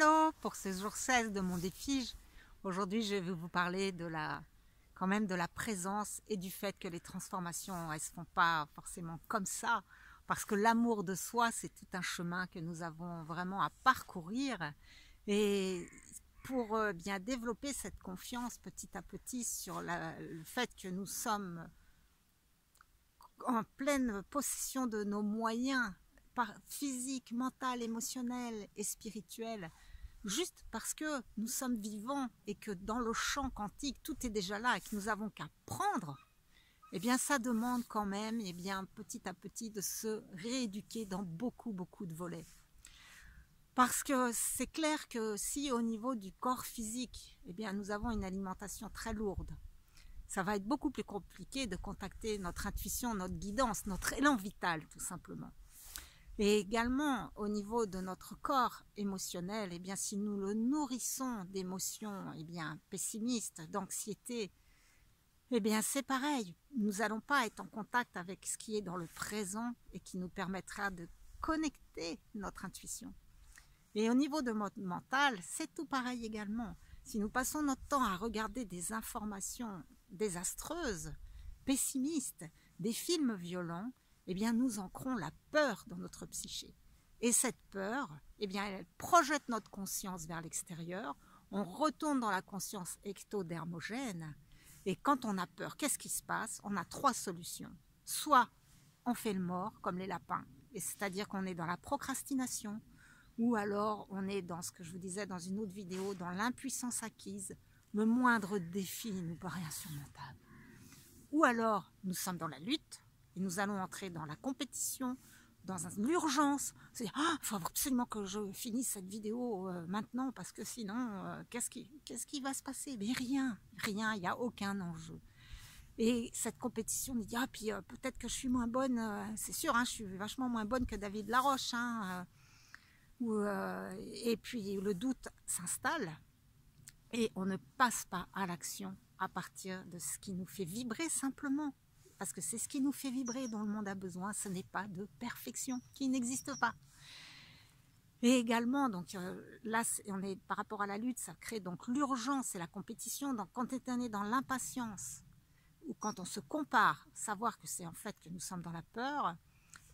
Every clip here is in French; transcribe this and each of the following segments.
Hello, pour ce jour 16 de mon défi, aujourd'hui je vais vous parler quand même de la présence et du fait que les transformations elles se font pas forcément comme ça, parce que l'amour de soi c'est tout un chemin que nous avons vraiment à parcourir et pour bien développer cette confiance petit à petit sur le fait que nous sommes en pleine possession de nos moyens physiques, mentaux, émotionnels et spirituels, juste parce que nous sommes vivants et que dans le champ quantique, tout est déjà là et que nous avons qu'à prendre, eh bien ça demande quand même petit à petit de se rééduquer dans beaucoup de volets. Parce que c'est clair que si au niveau du corps physique, eh bien nous avons une alimentation très lourde, ça va être beaucoup plus compliqué de contacter notre intuition, notre guidance, notre élan vital tout simplement. Et également au niveau de notre corps émotionnel, eh bien si nous le nourrissons d'émotions pessimistes, d'anxiété, eh bien c'est pareil, nous n'allons pas être en contact avec ce qui est dans le présent et qui nous permettra de connecter notre intuition. Et au niveau de notre mental, c'est tout pareil également. Si nous passons notre temps à regarder des informations désastreuses, pessimistes, des films violents, eh bien nous ancrons la peur dans notre psyché. Et cette peur, eh bien elle projette notre conscience vers l'extérieur, on retourne dans la conscience ectodermogène, et quand on a peur, qu'est-ce qui se passe? On a trois solutions. Soit on fait le mort, comme les lapins, et c'est-à-dire qu'on est dans la procrastination, ou alors on est dans ce que je vous disais dans une autre vidéo, dans l'impuissance acquise, le moindre défi nous paraît insurmontable. Ou alors nous sommes dans la lutte et nous allons entrer dans la compétition, dans l'urgence. C'est-à-dire, il faut absolument que je finisse cette vidéo maintenant parce que sinon, qu'est-ce qui va se passer? Mais rien, il n'y a aucun enjeu. Et cette compétition nous dit, puis peut-être que je suis moins bonne, c'est sûr, je suis vachement moins bonne que David Laroche, et puis le doute s'installe et on ne passe pas à l'action à partir de ce qui nous fait vibrer simplement, parce que c'est ce qui nous fait vibrer dont le monde a besoin, ce n'est pas de perfection qui n'existe pas. Et également, donc là on est par rapport à la lutte, ça crée donc l'urgence et la compétition. Donc quand on est dans l'impatience ou quand on se compare, savoir que c'est en fait que nous sommes dans la peur,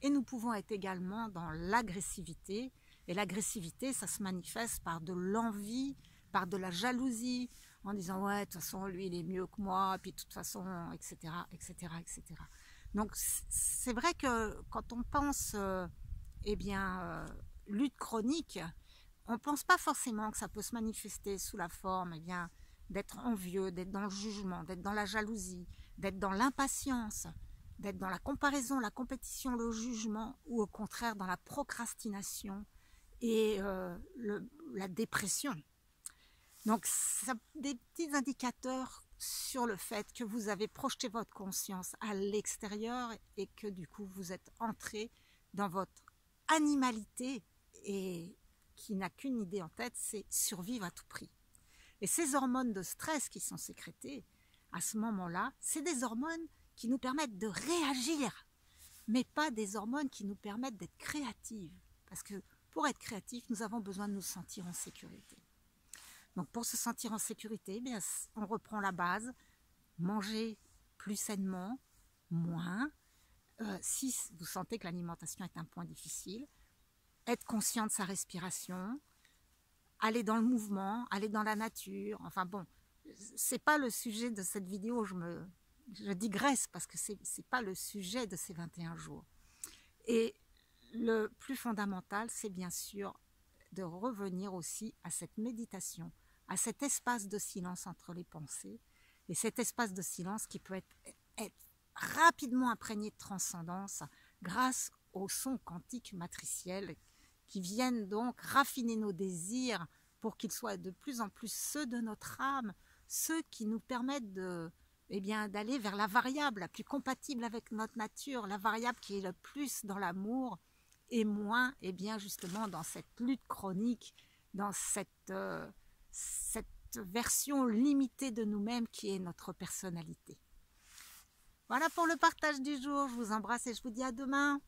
et nous pouvons être également dans l'agressivité. Et l'agressivité, ça se manifeste par de l'envie, par de la jalousie, en disant ouais, de toute façon, lui, il est mieux que moi, puis de toute façon, etc., etc., etc. Donc, c'est vrai que quand on pense, lutte chronique, on ne pense pas forcément que ça peut se manifester sous la forme, d'être envieux, d'être dans le jugement, d'être dans la jalousie, d'être dans l'impatience, d'être dans la comparaison, la compétition, le jugement, ou au contraire dans la procrastination et la dépression. Donc, c'est des petits indicateurs sur le fait que vous avez projeté votre conscience à l'extérieur et que du coup, vous êtes entré dans votre animalité et qui n'a qu'une idée en tête, c'est survivre à tout prix. Et ces hormones de stress qui sont sécrétées, à ce moment-là, c'est des hormones qui nous permettent de réagir, mais pas des hormones qui nous permettent d'être créatives. Parce que pour être créatif, nous avons besoin de nous sentir en sécurité. Donc pour se sentir en sécurité, on reprend la base, manger plus sainement, moins. Si vous sentez que l'alimentation est un point difficile, être conscient de sa respiration, aller dans le mouvement, aller dans la nature. Enfin bon, c'est pas le sujet de cette vidéo, je digresse parce que c'est pas le sujet de ces 21 jours. Et le plus fondamental, c'est bien sûr de revenir aussi à cette méditation, à cet espace de silence entre les pensées, et cet espace de silence qui peut être rapidement imprégné de transcendance grâce aux sons quantiques matriciels qui viennent donc raffiner nos désirs pour qu'ils soient de plus en plus ceux de notre âme, ceux qui nous permettent d'aller vers la variable la plus compatible avec notre nature, la variable qui est le plus dans l'amour et moins justement dans cette lutte chronique, dans cette version limitée de nous-mêmes qui est notre personnalité. Voilà pour le partage du jour, je vous embrasse et je vous dis à demain.